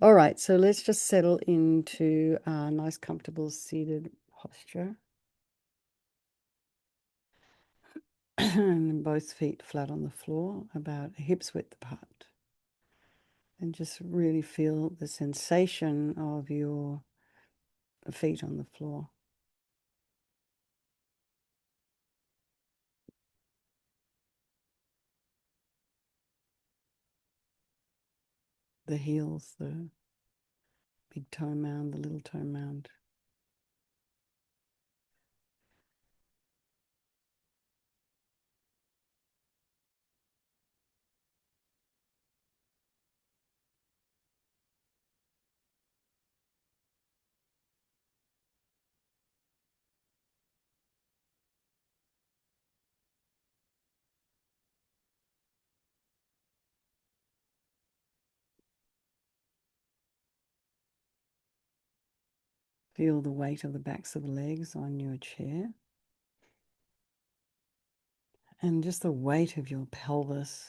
All right, so let's just settle into a nice, comfortable seated posture. And both feet flat on the floor, about hips width apart. And just really feel the sensation of your feet on the floor. The heels, the big toe mound, the little toe mound. Feel the weight of the backs of the legs on your chair. And just the weight of your pelvis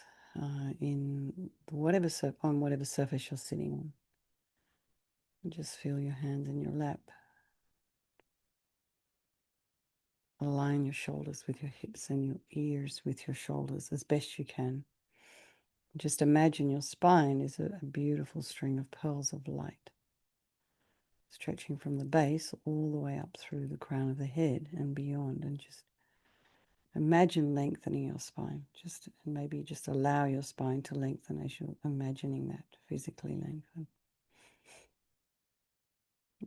in on whatever surface you're sitting on. Just feel your hands in your lap. Align your shoulders with your hips and your ears with your shoulders as best you can. Just imagine your spine is a beautiful string of pearls of light, stretching from the base all the way up through the crown of the head and beyond. And just imagine lengthening your spine. And maybe just allow your spine to lengthen as you're imagining that physically lengthen.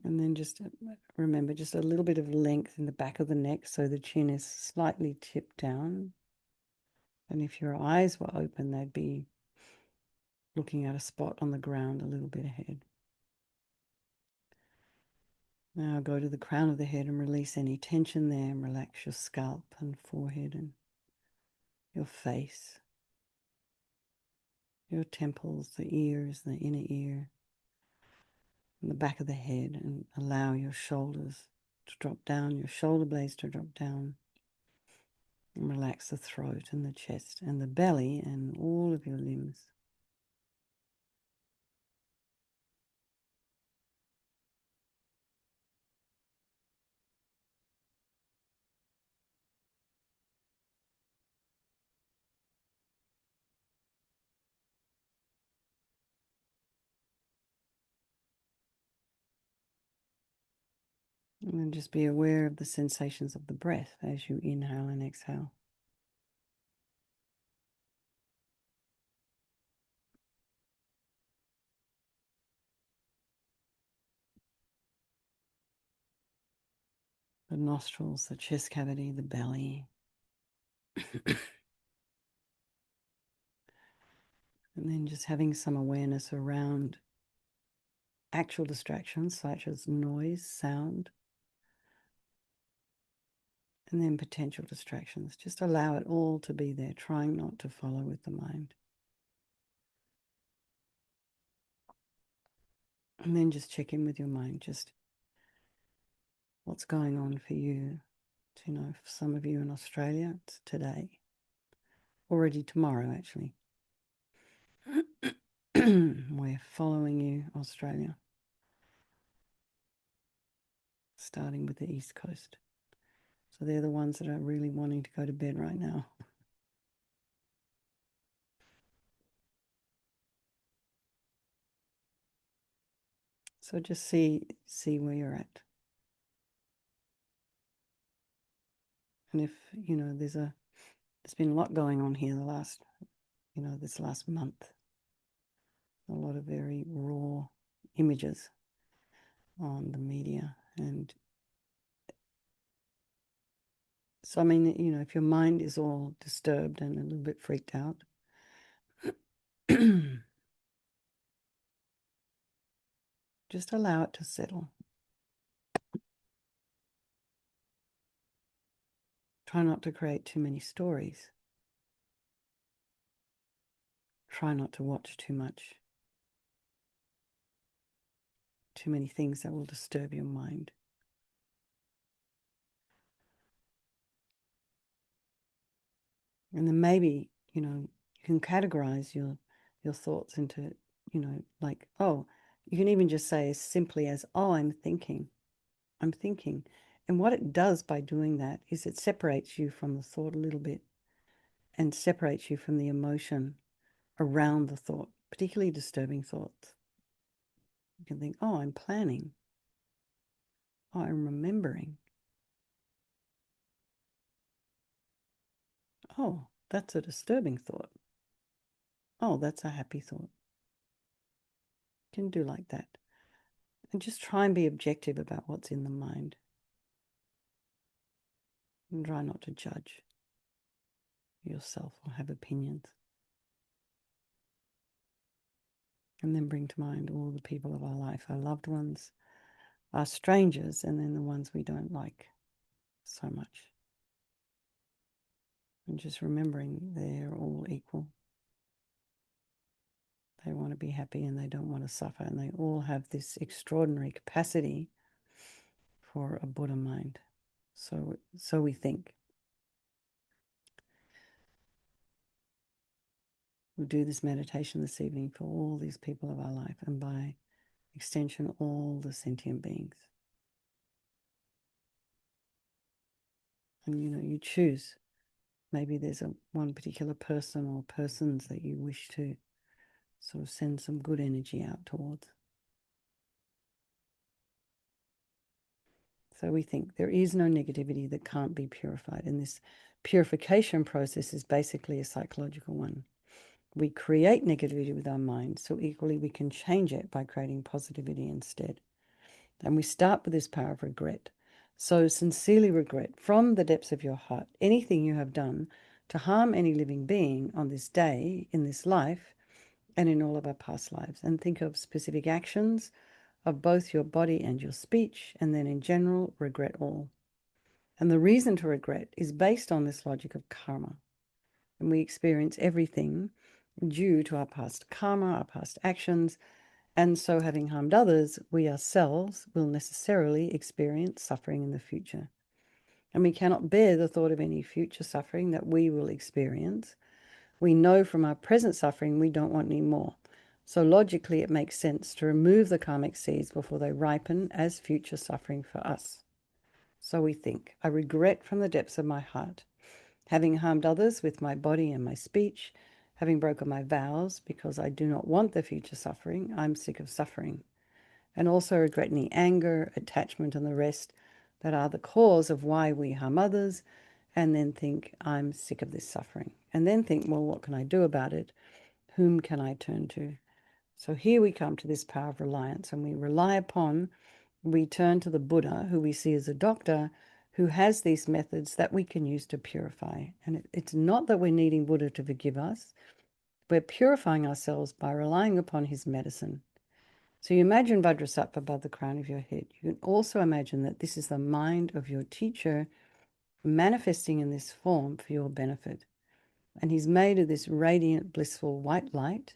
And then just remember just a little bit of length in the back of the neck so the chin is slightly tipped down. And if your eyes were open, they'd be looking at a spot on the ground a little bit ahead. Now go to the crown of the head and release any tension there and relax your scalp and forehead and your face, your temples, the ears, the inner ear, and the back of the head, and allow your shoulders to drop down, your shoulder blades to drop down, and relax the throat and the chest and the belly and all of your limbs. And then just be aware of the sensations of the breath as you inhale and exhale. The nostrils, the chest cavity, the belly. And then just having some awareness around actual distractions such as noise, sound, and then potential distractions. Just allow it all to be there, trying not to follow with the mind. And then just check in with your mind, just what's going on for you. You know, for some of you in Australia, it's today, already tomorrow, actually. We're following you, Australia, starting with the East Coast. So they're the ones that are really wanting to go to bed right now. So just see where you're at. And if, you know, there's been a lot going on here this last month. A lot of very raw images on the media. And so, I mean, you know, if your mind is all disturbed and a little bit freaked out, just allow it to settle. Try not to create too many stories. Try not to watch too many things that will disturb your mind. And then maybe, you know, you can categorize your thoughts into, you know, like, oh, You can even just say as simply as, oh, I'm thinking. I'm thinking. And what it does by doing that is it separates you from the thought a little bit and separates you from the emotion around the thought, particularly disturbing thoughts. You can think, oh, I'm planning. Oh, I'm remembering. Oh, that's a disturbing thought. Oh, that's a happy thought. You can do like that. And just try and be objective about what's in the mind. And try not to judge yourself or have opinions. And then bring to mind all the people of our life, our loved ones, our strangers, and then the ones we don't like so much. And just remembering they're all equal. They want to be happy and they don't want to suffer. And they all have this extraordinary capacity for a Buddha mind. So we think. We'll do this meditation this evening for all these people of our life, and by extension, all the sentient beings. And you choose. Maybe there's one particular person or persons that you wish to sort of send some good energy out towards. So we think there is no negativity that can't be purified. And this purification process is basically a psychological one. We create negativity with our mind, so equally we can change it by creating positivity instead. And we start with this power of regret. So sincerely regret from the depths of your heart anything you have done to harm any living being on this day, in this life, and in all of our past lives. And think of specific actions of both your body and your speech, and then in general, regret all. And the reason to regret is based on this logic of karma. And we experience everything due to our past karma, our past actions, and so having harmed others, we ourselves will necessarily experience suffering in the future. And we cannot bear the thought of any future suffering that we will experience. We know from our present suffering we don't want any more. So logically, it makes sense to remove the karmic seeds before they ripen as future suffering for us. So we think, I regret from the depths of my heart, having harmed others with my body and my speech, having broken my vows because I do not want the future suffering. I'm sick of suffering. And also regret any anger, attachment, and the rest that are the cause of why we harm others, and then think, I'm sick of this suffering. And then think, well, what can I do about it? Whom can I turn to? So here we come to this power of reliance, and we turn to the Buddha, who we see as a doctor, who has these methods that we can use to purify. And it's not that we're needing Buddha to forgive us. We're purifying ourselves by relying upon his medicine. So you imagine Vajrasattva above the crown of your head. You can also imagine that this is the mind of your teacher manifesting in this form for your benefit. And he's made of this radiant, blissful white light,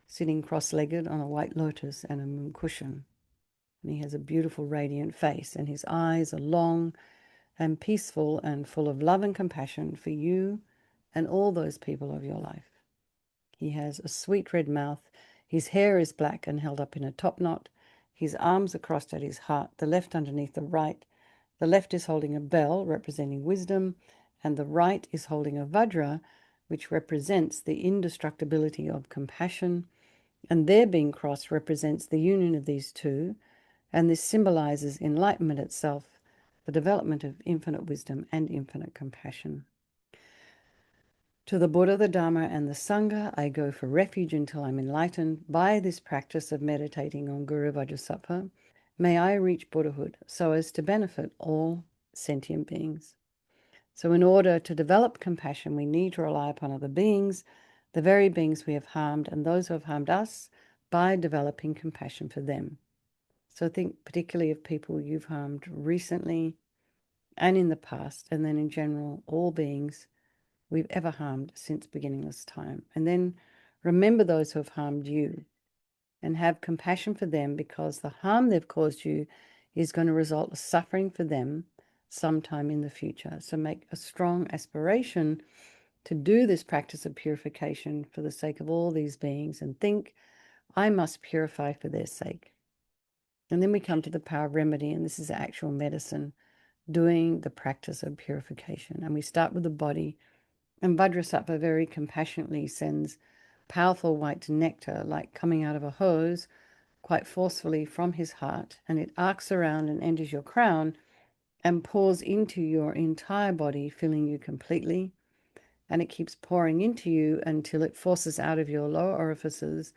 sitting cross-legged on a white lotus and a moon cushion. And he has a beautiful, radiant face, and his eyes are long and peaceful and full of love and compassion for you and all those people of your life. He has a sweet red mouth. His hair is black and held up in a top knot. His arms are crossed at his heart, the left underneath the right. The left is holding a bell representing wisdom, and the right is holding a vajra, which represents the indestructibility of compassion. And their being crossed represents the union of these two, and this symbolizes enlightenment itself, the development of infinite wisdom and infinite compassion. To the Buddha, the Dharma, and the Sangha, I go for refuge until I'm enlightened. By this practice of meditating on Guru Vajrasattva, may I reach Buddhahood so as to benefit all sentient beings. So in order to develop compassion, we need to rely upon other beings, the very beings we have harmed, and those who have harmed us, by developing compassion for them. So think particularly of people you've harmed recently and in the past, and then in general, all beings we've ever harmed since beginningless time. And then remember those who have harmed you and have compassion for them, because the harm they've caused you is going to result in suffering for them sometime in the future. So make a strong aspiration to do this practice of purification for the sake of all these beings, and think, I must purify for their sake. And then we come to the power of remedy, and this is actual medicine, doing the practice of purification. And we start with the body, and Vajrasattva very compassionately sends powerful white nectar, like coming out of a hose, quite forcefully from his heart, and it arcs around and enters your crown and pours into your entire body, filling you completely. And it keeps pouring into you until it forces out of your lower orifices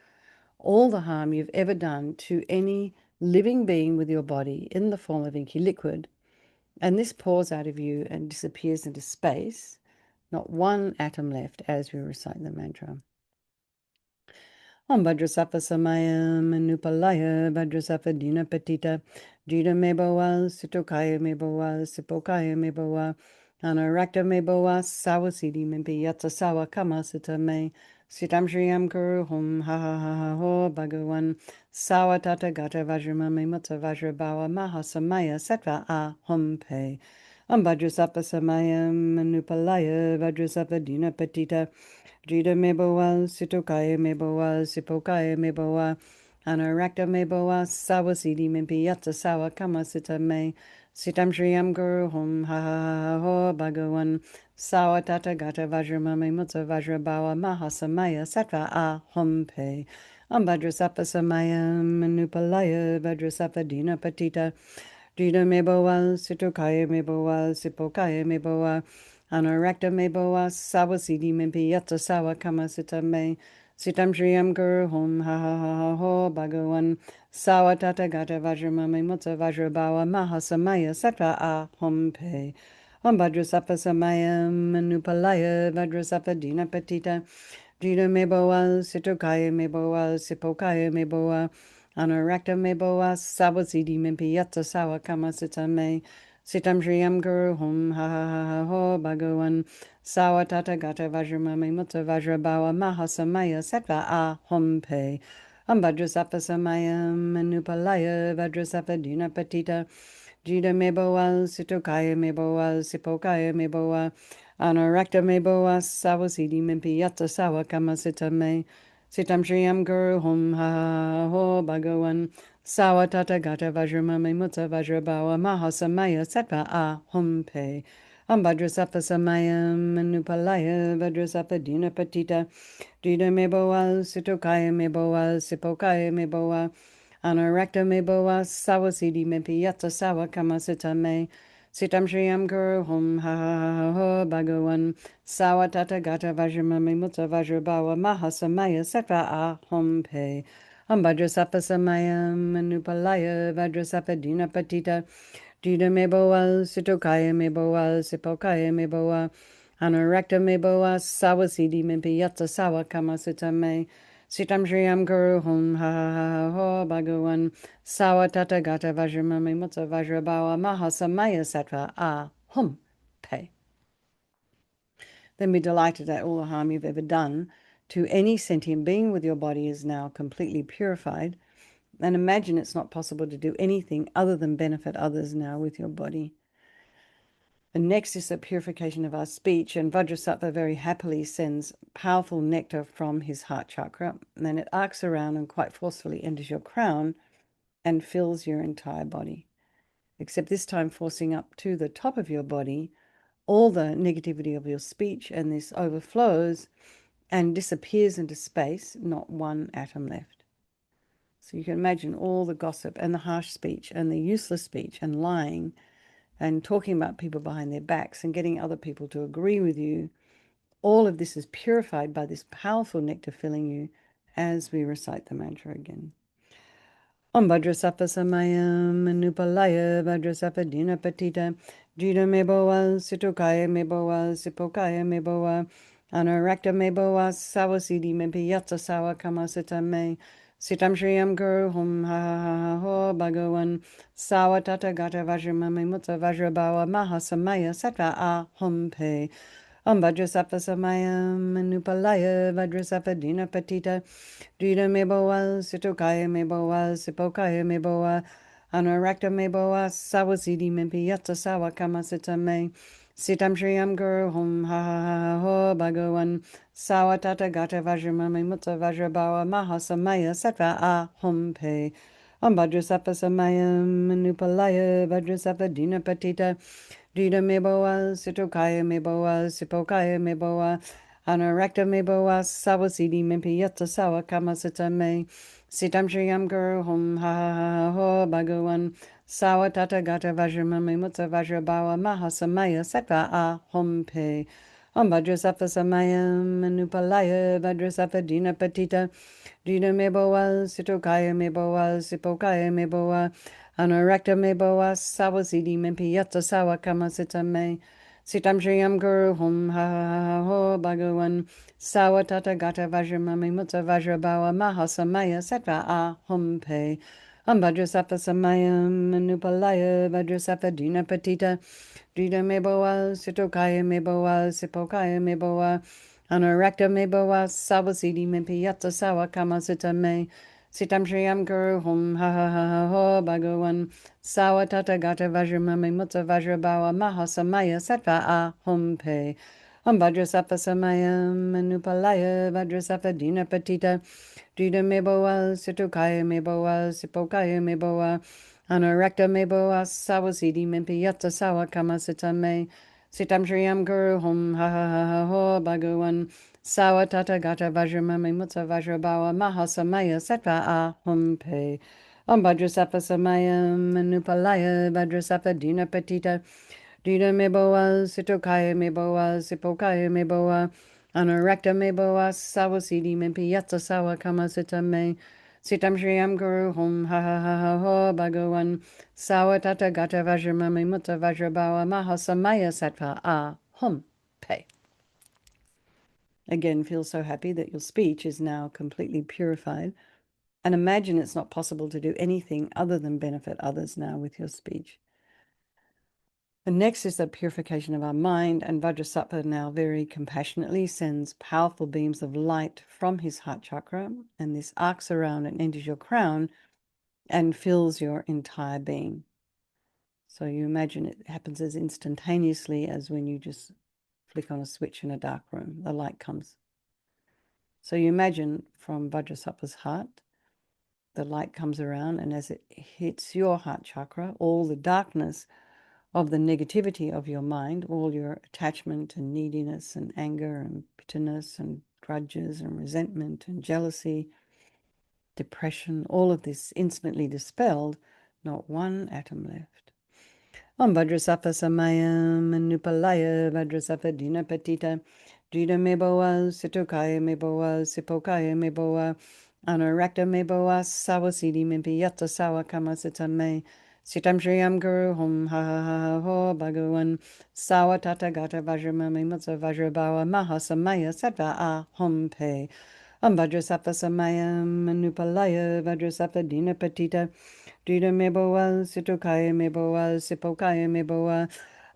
all the harm you've ever done to any living being with your body in the form of inky liquid. And this pours out of you and disappears into space, not one atom left as we recite the mantra. Om Vajrasattva Samayam Anupalaya Vajrasattva Dina Patita Jita Meboa Sitokaya Meboa Sipokaya Meboa Anarakta Meboa Sawasidi Mimpi Yatsa Sawa Kama Sita Me Sitam Shriyam Guru Hum Ha Ha Ha Ha Ho Bhagawan Sawa Tata Gata Vajrama Mimutsa Vajrabawa Mahasamaya Sattva A Hum Pe Om Vajrasattva Samayam Anupalaya Vajrasattva Dina Patita Jita meboa, sitokaya meboa, sipokaya meboa, anarakta meboa, sawasidi mimpi yatsa sawa kama sita me, sitam shriyam guru hum ha ha ha ho bhagawan, sawa tata gata vajramame mutsa vajrabawa mahasamaya sattva a hum pe. Vajrasattva samayam manupalaya vajrasattva dina patita, jita meboa, sitokaya meboa, sipokaya meboa, Anarakta meboa sawasidi mimpi yatsa sawa kama sita me sitam shriyam guru hum ha ha ha ha ho bhagawan sawa tata gata vajramame mutsa vajrabawa mahasamaya sattva a hum pe. Vajrasattva samayam manupalaya vajrasattva dina patita jita meboa sitokaya meboa sipokaya meboa anarakta meboa sawasidi mimpi yatsa sawa kama sita me Sitam Shriyam Guru Hum Ha Ha Ha Ha Ho Bhagawan Sawa Tata Gata Vajramame Mutta Vajrabawa Mahasamaya Sattva A Hum Pe Vajrasattva Samayam Manupalaya Vajrasattva Dina Patita Jita Meboa Sitokaya Meboa Sipokaya Meboa Anarakta Meboa Sawasidi Mimpi Yatsa Sawa Kama Sita Me Sitam Shriyam Guru Hum Ha Ha Ha Ho Bhagawan Sawa Tata Gata Vajramame Mutta Vajrabawa Mahasamaya Sattva A Hum Pe Vajrasattva Samayam Manupalaya Vajrasattva Dina Patita Jita Meboa Sitokaya Meboa Sipokaya Meboa Anarakta Meboa Sawasidi Mimpi Yatsa Sawa Kama Sita Me Sitam Shriyam Guru Hum Ha Ha Ha Ha Ho Bhagawan Sawa Tata Gata Vajramame Mutta Vajrabawa Mahasamaya Sattva A Hum Pe Vajrasattva Samayam Manupalaya Vajrasattva Dina Patita Jita Meboa Sitokaya Meboa Sipokaya Meboa Anarakta Meboa Sawasidi Mimpi Yatsa Sawa Kama Sita Me Sitam Shriyam Guru Hum Ha Ha Ha Ho Bhagawan Sawa Tata Gata Vajramame Mutta Vajrabawa Mahasamaya Sattva A Hum Pe. Then be delighted that all the harm you've ever done to any sentient being with your body is now completely purified. And imagine it's not possible to do anything other than benefit others now with your body. And next is the purification of our speech. And Vajrasattva very happily sends powerful nectar from his heart chakra. And then it arcs around and quite forcefully enters your crown and fills your entire body. Except this time forcing up to the top of your body all the negativity of your speech. And this overflows and disappears into space, not one atom left. So you can imagine all the gossip and the harsh speech and the useless speech and lying and talking about people behind their backs and getting other people to agree with you. All of this is purified by this powerful nectar filling you as we recite the mantra again. Om Vajrasattva Samayam Manupalaya Vajrasattva Dina Patita Jita Meboa Sitokaya Meboa Sipokaya Meboa Anarakta Meboa Sawasidi Mimpi Yatsa Sawa Kama Sita Me Sitam Shriyam Guru Hum Ha Ha Ha Ha Ho Bhagawan Sawa Tata Gata Vajramame Mutta Vajrabawa Mahasamaya Sattva A Hum Pe Vajrasattva Samayam Manupalaya Vajrasattva Dina Patita Jita Meboa Sitokaya Meboa Sipokaya Meboa Anarakta Meboa Sawasidi Mimpi Yatsa Sawa Kama Sita Me Sitam Shriyam Guru Hum Ha Ha Ha Ho Bhagavan Sawatata Gata Vajramami Mutta Vajrabawa Mahasamaya Sattva Ahum Pe Ambhadrasapa Samayam Manupalaya Vajrasapa Dinapatita Dita Meboa Sitokaya Meboa Sipokaya Meboa Anarakta Meboa Sawasidi Mimpi Yata Sawa Kamasita Me Sitam Shriyam Guru Hum Ha Ha Ha Ho Bhagavan Sawatata Gata Vajramami Mutta Vajrabawa Mahasamaya Sattva Ahum Pe Ambhadrasapa Samayam Manupalaya Vajrasapa Dinapatita Dina meboa, sitokaya meboa, sipokaya meboa, anorakta meboa, sawasidi mempi yata sawa kama sita me. Sitam shriyam guru hum ha ha ha ho bhagavan sawa tata gata vajramami mutta vajrabawa mahasamaya sattva ahum pe. Ambhadrasapa samayam manupalaya vajrasapa dina patita. Dina meboa, sitokaya meboa, sipokaya meboa, Anorakta me bawa sawasidi me piyata sawa kamasita me. Sitam shriyam guru hum ha ha ha ha ho bhagavan. Sawa tata gata vajramami mutta vajrabawa mahasamaya sattva ahum pe. Vajrasapa samayam manupalaya vajrasapa dina patita. Dida me bawa situkaya me bawa sipokaya me bawa. Anorakta me bawa sawasidi me piyata sawa kamasita me. Sitam Shriyam Guru Hum Ha Ha Ha Ha Ho Bhagavan Sawa Tata Gata Vajramami Mutta Vajrabawa Mahasamaya Sattva Ahum Pe Vajrasapa Samayam Manupalaya Vajrasapa Dina Patita Dina Meboa Sitokaya Meboa Sipokaya Meboa Anorakta Meboa Sawasidi Mempi Yatsa Sawa Kamasita Me Sitam Shriyam Guru Hum Ha Ha Ha Ha Ho Bhagavan Sawa Tata Gata Vajramami Mutta Vajrabawa Mahasamaya Sattva Ahum Pe. Again, feel so happy that your speech is now completely purified. And imagine it's not possible to do anything other than benefit others now with your speech. The next is the purification of our mind, and Vajrasattva now very compassionately sends powerful beams of light from his heart chakra, and this arcs around and enters your crown and fills your entire being. So you imagine it happens as instantaneously as when you just flick on a switch in a dark room, the light comes. So you imagine from Vajrasattva's heart, the light comes around, and as it hits your heart chakra, all the darkness of the negativity of your mind, all your attachment and neediness and anger and bitterness and grudges and resentment and jealousy, depression, all of this instantly dispelled, not one atom left. Vajrasapa Samayam Manupalaya Vajrasapa Dinapatita Dida Meboa Sitokaya Meboa Sipokaya Meboa Anorakta Meboa Sawasidi Mimpi Yata Sawa Kamasita Me Sitam Shriyam Guru Hum Ha Ha Ha Ho Bhagavan Sawa Tata Gata Vajramami Mutta Vajrabawa Mahasamaya Sattva Ahum Pe Vajrasapa Samayam Manupalaya Vajrasapa Dinapatita Dida meboa, sitokaya meboa, sipokaya meboa,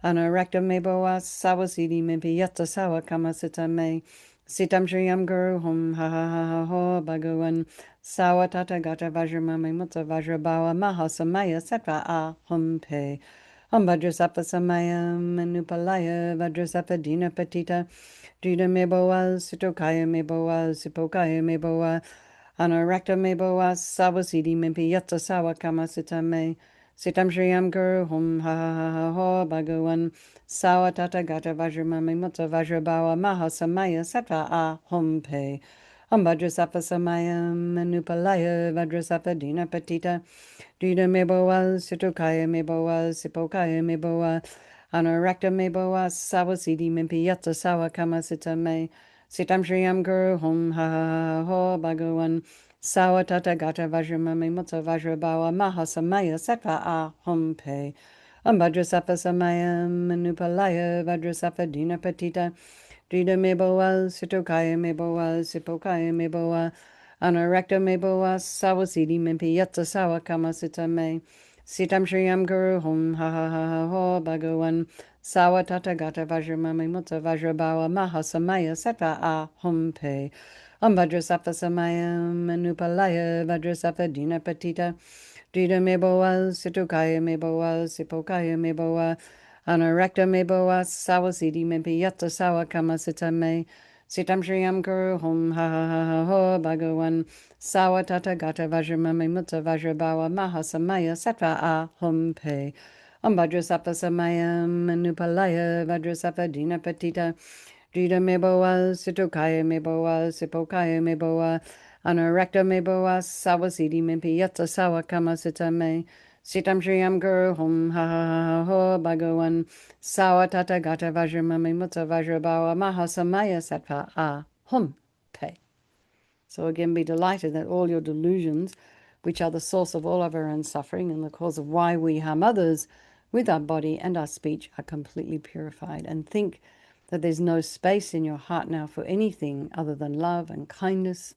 anorakta meboa, sawasidi mempi yata sawa kamasita me. Sitam shriyam guru hum ha ha ha ha ho bhagavan sawa tata gata vajramami mutta vajrabawa mahasamaya sattva ahum pe. Vajrasapa samayam manupalaya vajrasapa dina patita. Dida meboa, sitokaya meboa, sipokaya meboa, Anorakta meboa sawasidi mempi yata sawa kamasita me. Sitam shriyam guru hum ha ha ha ha ho bhagavan sawa tata gata vajramami mutta vajrabawa mahasamaya sattva ahum pe. Vajrasapa samayam manupalaya vajrasapa dina patita. Dida meboa sitokaya meboa sipokaya meboa. Anorakta meboa sawasidi mempi yata sawa kamasita me. Sitam shriyam guru hum ha ha ha ho bhagavan sawa tata gata vajramami mutta vajrabawa mahasamaya sattva ahum pe. Vajrasapa samayam manupalaya vajrasapa dina patita. Dida meboa sitokaya meboa sipokaya meboa. Anorakta meboa sawasidi mempi yata sawa kamasita me. Sitam shriyam guru hum ha ha ha ha ho bhagavan sawa tata gata vajramami mutta vajrabawa mahasamaya sattva ahum pe. Vajrasapa samayam manupalaya vajrasapa dina patita. Dida meboa sitokaya meboa sipokaya meboa. Anorekta me boa sawa sidi me piyata sawa kama sita me. Sitam Shriyam Guru Hum Ha Ha Ha Ha Ho Bhagawan Sawa Tata Gata Vajrama Me Mutta Vajrabawa Maha Samaya Sattva A Hum Pe Vajrasapa Samayam Manupalaya Vajrasapa Dina Patita Jida Meboa Situkaya Meboa Sipokaya Meboa Anorekta Meboa Sawa Sidi Mimpi Yata Sawa Kama Sita Me Sitam Shriyam Guru Hum Ha Ha Ha Ha Ho Bhagawan Sawa Tata Gata Vajrama Me Mutta Vajrabawa Maha Samaya Sattva A Hum Pe. So again, be delighted that all your delusions, which are the source of all of our own suffering and the cause of why we harm others with our body and our speech, are completely purified. And think that there's no space in your heart now for anything other than love and kindness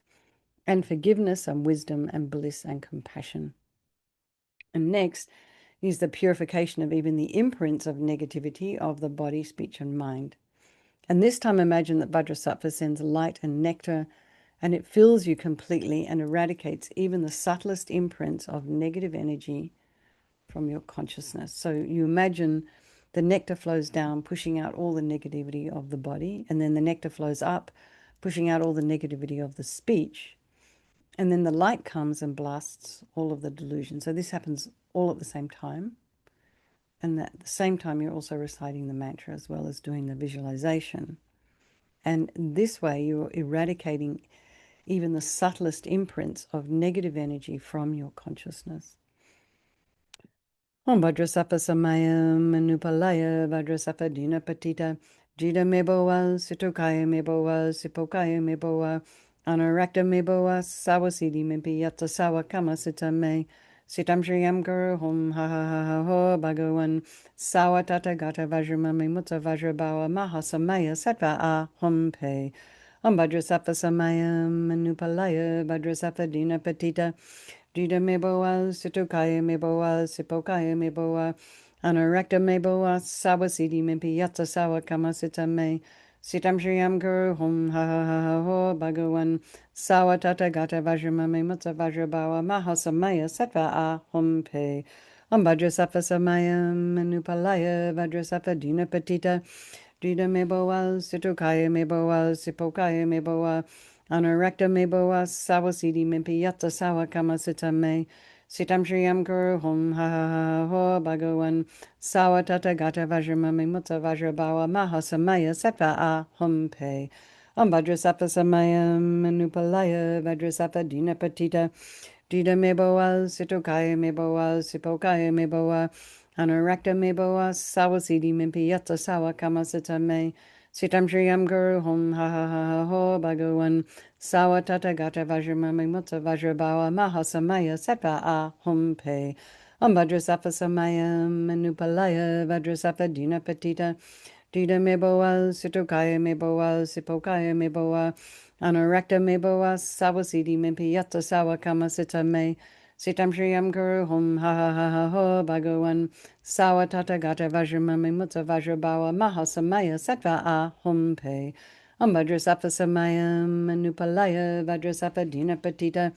and forgiveness and wisdom and bliss and compassion. And next is the purification of even the imprints of negativity of the body, speech, and mind. And this time imagine that Vajrasattva sends light and nectar, and it fills you completely and eradicates even the subtlest imprints of negative energy from your consciousness. So you imagine the nectar flows down, pushing out all the negativity of the body, and then the nectar flows up, pushing out all the negativity of the speech. And then the light comes and blasts all of the delusion. So this happens all at the same time. And at the same time, you're also reciting the mantra as well as doing the visualization. And this way, you're eradicating even the subtlest imprints of negative energy from your consciousness. Om Vajrasapa Samayam Manupalaya Vajrasapa Dina Patita Jida Meboa Situkaya Meboa Sipokaya Meboa Anarakta Meboa Sawasidi Mimpi Yata Sawa Kama Sita Me Sitam Shriyam Guru Hum Ha Ha Ha Ha Ho Bhagawan Sawa Tata Gata Vajramami Mutta Vajrabawa Maha Samaya Sattva A Hum Pe Om Vajrasapa Samayam Manupalaya Vajrasapa Dina Patita Jida Meboa, Situkaya Meboa, Sipokaya Meboa, Anorekta Meboa, Sawasidi Mimpi Yatsa Sawa Kama Sita Me, Sitam Shriyam Guru Hum Ha Ha Ha Ha Ho Bhagawan, Sawa Tata Gata Vajramame Mutta Vajrabawa Maha Samaya Sattva A Hum Pe, Om Vajrasapa Samayam Manupalaya Vajrasapa Dina Patita, Jida Meboa, Situkaya Meboa, Sipokaya Meboa, Anorekta Meboa, Sawasidi Mimpi Yatsa Sawa Kama Sita Me, Sitam Shriyam Guru Hum Ha Ha Ha Ho Bhagawan, Sawa Tata Gata Vajramami Mutta Vajrabawa Maha Samaya Sattva A Hum Pe, Om Vajrasapa Samayam Manupalaya Vajrasapa Dina Patita, Jida Meboa, Situkaya Meboa, Sipokaya Meboa, Anorekta Meboa, Sawasidi Mimpi Yatsa Sawa Kama Sita Me, Sitam Shriyam Guru Hum Ha Ha Ha Ha Ho Bhagawan, Sawa Tata Gata Vajramami Mutta Vajrabawa Maha Samaya Sattva A Hum Pe, Om Vajrasapa Samayam Manupalaya Vajrasapa Dina Patita, Jida Meboa, Situkaya Meboa, Sipokaya Meboa, Anorekta Meboa, Sawasidi Mimpi Yatsa Sawa Kama Sita Me, Sitam Shriyam Guru Hum Ha Ha Ha Ha Ho Bhagawan, Sawa Tata Gata Vajramami Mutta Vajrabawa Maha Samaya Sattva A Hum Pe, Om Vajrasapa Samayam Manupalaya Vajrasapa Dina Patita,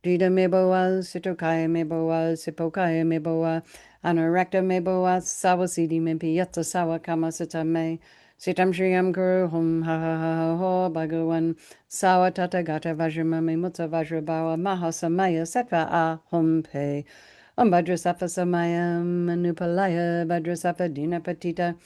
Jida Meboa, Situkaya Meboa, Sipokaya Meboa, Anorekta Meboa, Sawasidi Mimpi Yatsa Sawa Kama Sita Me, Sitam Shriyam Guru Hum Ha Ha Ha Ha Ho Bhagawan, Sawa Tata Gata Vajramami Mutta Vajrabawa Maha Samaya Sattva A Hum Pe, Om Vajrasapa Samayam Manupalaya Vajrasapa Dina Patita,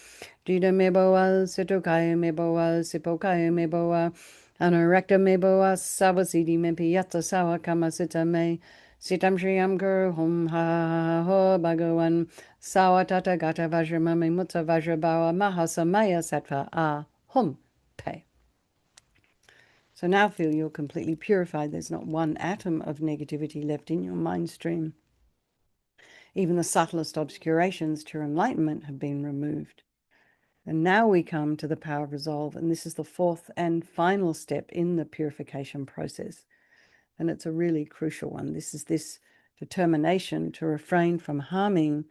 Jida Meboa, Situkaya Meboa, Sipokaya Meboa, Anorekta Meboa, Sawasidi Mimpi Yatsa Sawa Kama Sita Me, Sitam Shriyam Guru Hum Ha Ha Ha Ho Bhagawan, Sawa Tata Gata Vajramami Mutta Vajrabawa Maha Samaya Sattva A Hum Pe. So now feel you're completely purified. There's not one atom of negativity left in your mind stream. Even the subtlest obscurations to your enlightenment have been removed. And now we come to the power of resolve, and this is the fourth and final step in the purification process. And it's a really crucial one. This is this determination to refrain from harming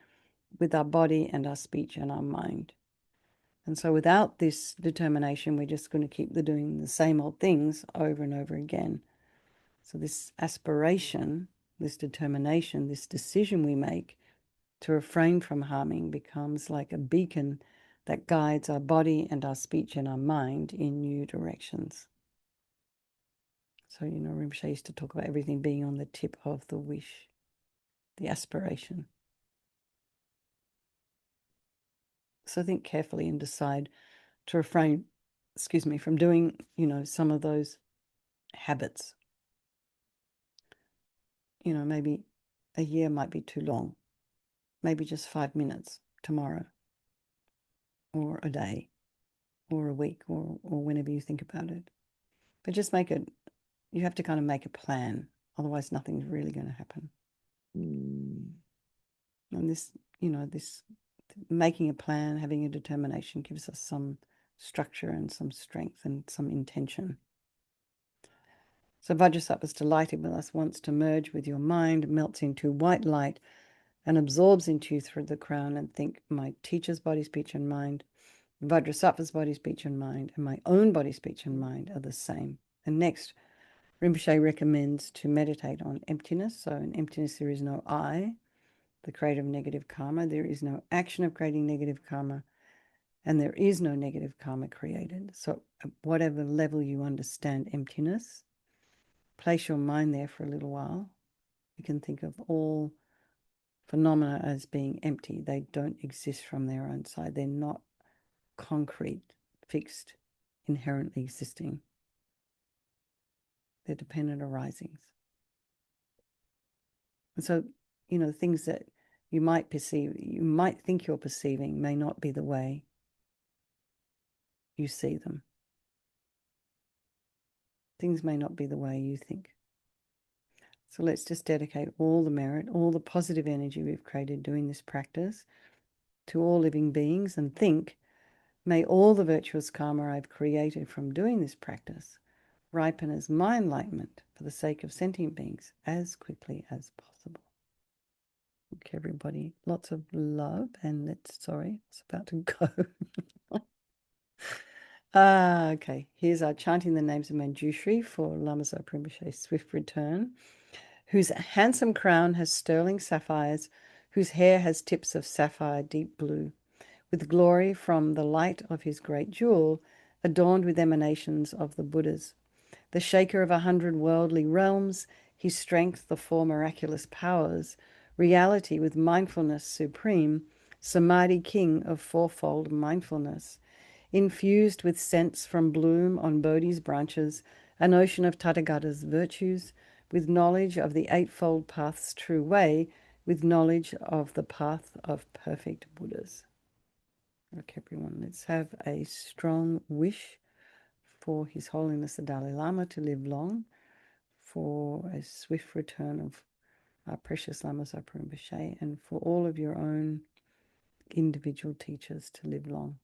with our body and our speech and our mind. And so without this determination, we're just going to keep doing the same old things over and over again. So this aspiration, this determination, this decision we make To refrain from harming becomes like a beacon that guides our body and our speech and our mind in new directions. So, Rinpoche used to talk about everything being on the tip of the wish, the aspiration. So think carefully and decide to refrain, from doing, some of those habits. Maybe a year might be too long. Maybe just 5 minutes tomorrow, or a day, or a week, or whenever you think about it. But just you have to kind of make a plan. Otherwise, nothing's really going to happen. And this making a plan, having a determination gives us some structure and some strength and some intention. So Vajrasattva's delighted with us, wants to merge with your mind, melts into white light and absorbs into you through the crown, and think my teacher's body, speech and mind, Vajrasattva's body, speech and mind, and my own body, speech and mind are the same. And next, Rinpoche recommends to meditate on emptiness. So in emptiness there is no I, the creator of negative karma. There is no action of creating negative karma, and there is no negative karma created. So at whatever level you understand emptiness, place your mind there for a little while. You can think of all phenomena as being empty. They don't exist from their own side. They're not concrete, fixed, inherently existing. They're dependent arisings. And so, things that you might think you're perceiving may not be the way you see them. Things may not be the way you think. So let's just dedicate all the merit, all the positive energy we've created doing this practice to all living beings, and think, may all the virtuous karma I've created from doing this practice ripen as my enlightenment for the sake of sentient beings as quickly as possible. Okay, everybody, lots of love, and it's about to go. Okay, here's our chanting the names of Manjushri for Lama Zopa Rinpoche's swift return, whose handsome crown has sterling sapphires, whose hair has tips of sapphire deep blue, with glory from the light of his great jewel, adorned with emanations of the Buddhas. The shaker of 100 worldly realms, his strength, the four miraculous powers, reality with mindfulness supreme, Samadhi king of fourfold mindfulness, infused with scents from bloom on Bodhi's branches, an ocean of Tathagata's virtues, with knowledge of the eightfold path's true way, with knowledge of the path of perfect Buddhas. Okay, everyone, let's have a strong wish for His Holiness the Dalai Lama to live long, for a swift return of our precious Lama Zopa Rinpoche, and for all of your own individual teachers to live long.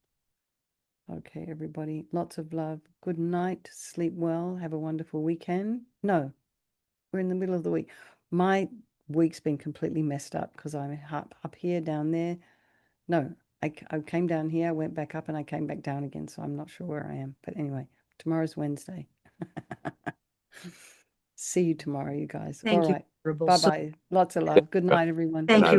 Okay, everybody, lots of love. Good night, sleep well, have a wonderful weekend. No, we're in the middle of the week. My week's been completely messed up because I'm up here, down there. No, I came down here, I went back up, and I came back down again, so I'm not sure where I am. But anyway, tomorrow's Wednesday. See you tomorrow, you guys. Thank All you, right. Venerable. Bye-bye. Lots of love. Good night, everyone. Thank you.